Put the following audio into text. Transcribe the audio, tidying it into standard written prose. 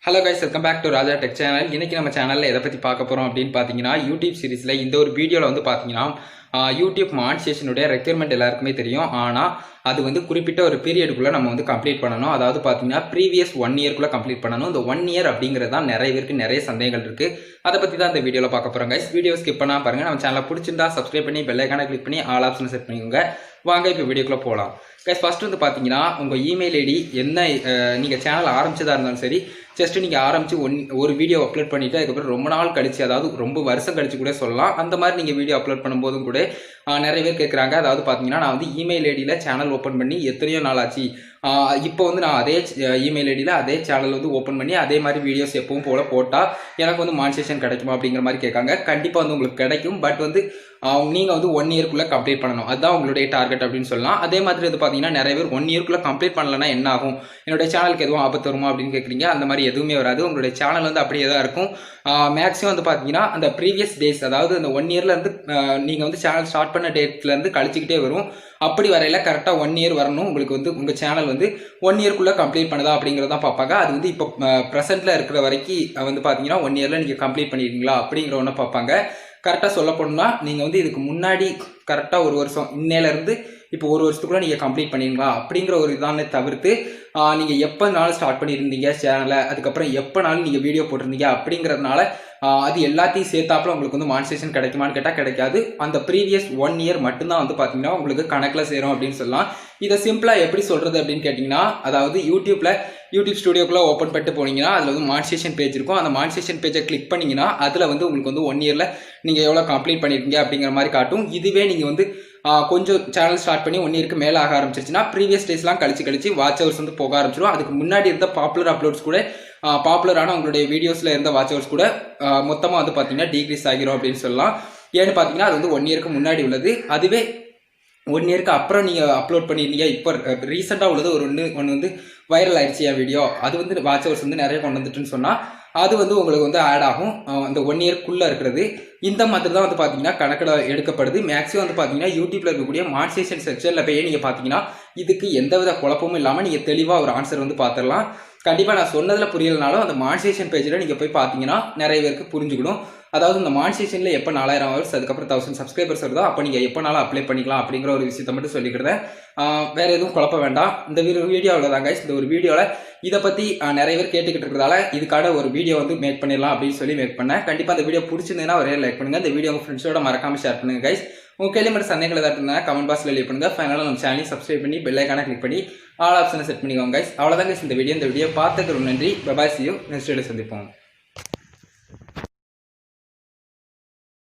Hello guys, welcome back to Raja tech channel. இன்னைக்கு நம்ம சேனலில் எதை பற்றி பார்க்க போகிறோம் அப்படின்னு பார்த்தீங்கன்னா, யூடியூப் சீரிஸில் இந்த ஒரு வீடியோவில் வந்து பார்த்தீங்கன்னா யூடியூப் மானிட்டைசேஷனுடைய ரெக்யர்மெண்ட் எல்லாருக்குமே தெரியும். ஆனால் அது வந்து குறிப்பிட்ட ஒரு பீரியடுக்குள்ளே நம்ம வந்து கம்ப்ளீட் பண்ணணும். அதாவது பார்த்தீங்கன்னா ப்ரீவியஸ் 1 இயர்க்குள்ளே கம்ப்ளீட் பண்ணணும். இந்த 1 இயர் அப்படிங்கிறது தான் நிறைய பேருக்கு நிறைய சந்தேகங்கள் இருக்குது. அதை பற்றி தான் இந்த வீடியோவில் பார்க்க போகிறோம் கைஸ். வீடியோ ஸ்கிப் பண்ணால் பாருங்கள். நம்ம சேனலை பிடிச்சிருந்தா சப்ஸ்கிரைப் பண்ணி பெல் ஐகானை கிளிக் பண்ணி ஆல் ஆப்ஷன் செட் பண்ணிக்கோங்க. வாங்க இப்போ வீடியோக்குள்ளே போகலாம். கைஸ், ஃபர்ஸ்ட் வந்து பார்த்தீங்கன்னா உங்கள் இமெயில் ஐடி என்ன, நீங்கள் சேனல் ஆரம்பிச்சதாக இருந்தாலும் சரி, ஜஸ்ட் நீங்கள் ஆரம்பித்து ஒரு வீடியோ அப்லோட் பண்ணிவிட்டு அதுக்கப்புறம் ரொம்ப நாள் கழிச்சு, அதாவது ரொம்ப வருஷம் கழிச்சு கூட சொல்லலாம், அந்த மாதிரி நீங்கள் வீடியோ அப்லோட் பண்ணும்போதும் கூட நிறைய பேர் கேட்குறாங்க. அதாவது பார்த்தீங்கன்னா நான் வந்து இமெயில் ஐடியில் சேனல் ஓப்பன் பண்ணி எத்தனையோ நாள் ஆச்சு, இப்போ வந்து நான் அதே இமெயில் ஐடியில் அதே சேனல் வந்து ஓப்பன் பண்ணி அதே மாதிரி வீடியோஸ் எப்பவும் போல் போட்டால் எனக்கு வந்து மானிட்டைசேஷன் கிடைக்குமா அப்படிங்கிற மாதிரி கேட்காங்க. கண்டிப்பாக வந்து உங்களுக்கு கிடைக்கும். பட் வந்து நீங்கள் வந்து 1 இயர்க்குள்ளே கம்ப்ளீட் பண்ணணும். அதுதான் உங்களுடைய டார்கெட் அப்படின்னு சொல்லலாம். அதே மாதிரி வந்து பார்த்தீங்கன்னா நிறைய பேர் 1 இயர்க்குள்ளே கம்ப்ளீட் பண்ணலன்னா என்ன ஆகும், என்னுடைய சேனலுக்கு எதுவும் ஆபத்து வருமா அப்படின்னு கேட்குறீங்க. அந்த மாதிரி எதுவுமே வராது. உங்களுடைய சேனல் வந்து அப்படியே தான் இருக்கும். மேக்ஸிமம் வந்து பார்த்தீங்கன்னா அந்த ப்ரீவியஸ் டேஸ், அதாவது அந்த 1 இயர்லேருந்து நீங்கள் வந்து சேனல் ஸ்டார்ட் பண்ண டேட்லேருந்து கழிச்சிக்கிட்டே வரும். அப்படி வரையில் கரெக்டாக 1 இயர் வரணும். உங்களுக்கு வந்து உங்கள் சேனல் வந்து 1 இயர்க்குள்ளே கம்ப்ளீட் பண்ணுதா அப்படிங்கிறதான் பார்ப்பாங்க. அது வந்து இப்போ ப்ரெசென்ட்டில் இருக்கிற வரைக்கும் வந்து பார்த்தீங்கன்னா 1 இயரில் நீங்கள் கம்ப்ளீட் பண்ணியிருக்கீங்களா அப்படிங்கிற ஒன்று பார்ப்பாங்க. கரெக்டாக சொல்ல போனோம்னா நீங்கள் வந்து இதுக்கு முன்னாடி கரெக்டாக 1 வருஷம் இன்னையிலேருந்து இப்போ 1 வருஷத்துக்குள்ள நீங்கள் கம்ப்ளீட் பண்ணிருங்களா அப்படிங்கிற ஒரு இதானே தவிர்த்து நீங்கள் எப்போனாலும் ஸ்டார்ட் பண்ணியிருந்தீங்க சேனலை, அதுக்கப்புறம் எப்போனாலும் நீங்கள் வீடியோ போட்டிருந்தீங்க அப்படிங்கிறதுனால அது எல்லாத்தையும் சேர்த்தாப்புல உங்களுக்கு வந்து மானிட்டைசேஷன் கிடைக்குமான்னு கேட்டால் கிடைக்காது. அந்த ப்ரீவியஸ் 1 இயர் மட்டும்தான் வந்து பார்த்தீங்கன்னா உங்களுக்கு கணக்கில் சேரும் அப்படின்னு சொல்லலாம். இதை சிம்பிளாக எப்படி சொல்கிறது அப்படின்னு கேட்டிங்கன்னா, அதாவது யூடியூப் ஸ்டுடியோக்குள்ளே ஓப்பன் பண்ணிட்டு போனீங்கன்னா அதில் வந்து மானிட்டைசேஷன் பேஜ் இருக்கும். அந்த மானிட்டைசேஷன் பேஜை கிளிக் பண்ணிங்கன்னா அதில் வந்து உங்களுக்கு வந்து 1 இயரில் நீங்கள் எவ்வளோ கம்ப்ளீட் பண்ணியிருக்கீங்க அப்படிங்கிற மாதிரி காட்டும். இதுவே நீங்கள் வந்து கொஞ்சம் சேனல் ஸ்டார்ட் பண்ணி 1 இயருக்கு மேலே ஆக ஆரம்பிச்சிருச்சுன்னா ப்ரீவியஸ் டேஸ்லாம் கழிச்சு வாட்ச் ஹவர்ஸ் வந்து போக ஆரம்பிச்சிடும். அதுக்கு முன்னாடி இருந்த பாப்புலர் அப்லோட்ஸ் கூட, பாப்புலரான உங்களுடைய வீடியோஸில் இருந்த வாட்ச் ஹவர்ஸ் கூட மொத்தமாக வந்து பார்த்தீங்கன்னா டிக்ரீஸ் ஆகிரும் அப்படின்னு சொல்லலாம். ஏன்னு பார்த்தீங்கன்னா அது வந்து 1 இயருக்கு முன்னாடி உள்ளது. அதுவே 1 இயருக்கு அப்புறம் நீங்கள் அப்லோட் பண்ணியிருந்தீங்க, இப்போ ரீசெண்டாக உள்ளது ஒன்று வந்து வைரல் ஆயிடுச்சு என் வீடியோ, அது வந்து வாட்ச் ஹவர்ஸ் வந்து நிறைய கொண்டு வந்துட்டுன்னு சொன்னால் அது வந்து உங்களுக்கு வந்து ஆட் ஆகும். இந்த 1 இயர்க்குள்ளே இருக்கிறது இந்த மாதிரி தான் வந்து பார்த்தீங்கன்னா கணக்கில் எடுக்கப்படுது. மேக்ஸிமம் வந்து பார்த்தீங்கன்னா யூடியூப்ல இருக்கக்கூடிய மானிட்டைசேஷன் செக்ஷனில் போய் நீங்கள் பார்த்தீங்கன்னா இதுக்கு எந்தவித குழப்பமும் இல்லாமல் நீங்கள் தெளிவாக ஒரு ஆன்சர் வந்து பார்த்துடலாம். கண்டிப்பாக நான் சொன்னதில் புரியலனாலும் அந்த மானிட்டைசேஷன் பேஜில் நீங்கள் போய் பார்த்தீங்கன்னா நிறைய பேருக்கு புரிஞ்சுக்கணும். அதாவது இந்த மானிட்டைசேஷனில் எப்போ 4000 ஹவர்ஸ் அதுக்கப்புறம் 1000 சப்ஸ்கிரைபர்ஸ் வருதோ அப்போ நீங்கள் எப்போனாலும் அப்ளை பண்ணிக்கலாம் அப்படிங்கிற ஒரு விஷயத்தை மட்டும் சொல்லிக்கிறேன். வேறு எதுவும் குழப்ப வேண்டாம். இந்த வீடியோவில் தாங்க இந்த ஒரு வீடியோவில் இதை பற்றி நிறைய பேர் கேட்டுக்கிட்டு இருக்கிறதால இதுக்கான ஒரு வீடியோ வந்து மேக் பண்ணிடலாம் அப்படின்னு சொல்லி மேக் பண்ணேன். கண்டிப்பாக அந்த வீடியோ பிடிச்சிருந்ததுன்னா ஒரே லைக் பண்ணுங்கள். இந்த வீடியோ உங்கள் ஃப்ரெண்ட்ஸோட மறக்காமல் ஷேர் பண்ணுங்கள் கைஸ். உங்கள் கேள்வி மட்டும் சந்தேகங்கள் ஏதாவது இருந்தால் கமெண்ட் பாக்ஸில் லீவ் பண்ணுங்கள். ஃபைனலாக நம்ம சேனலை சப்ஸ்கிரைப் பண்ணி பெல் ஐகானை கிளிக் பண்ணி ஆல் ஆப்ஷனை செட் பண்ணிக்கோங்க கைஸ். அவ்வளோதான் கைஸ் இந்த வீடியோ. இந்த வீடியோ பார்த்ததுக்கு ரொம்ப நன்றி. Bye bye, see you. Next video சந்திப்போம்.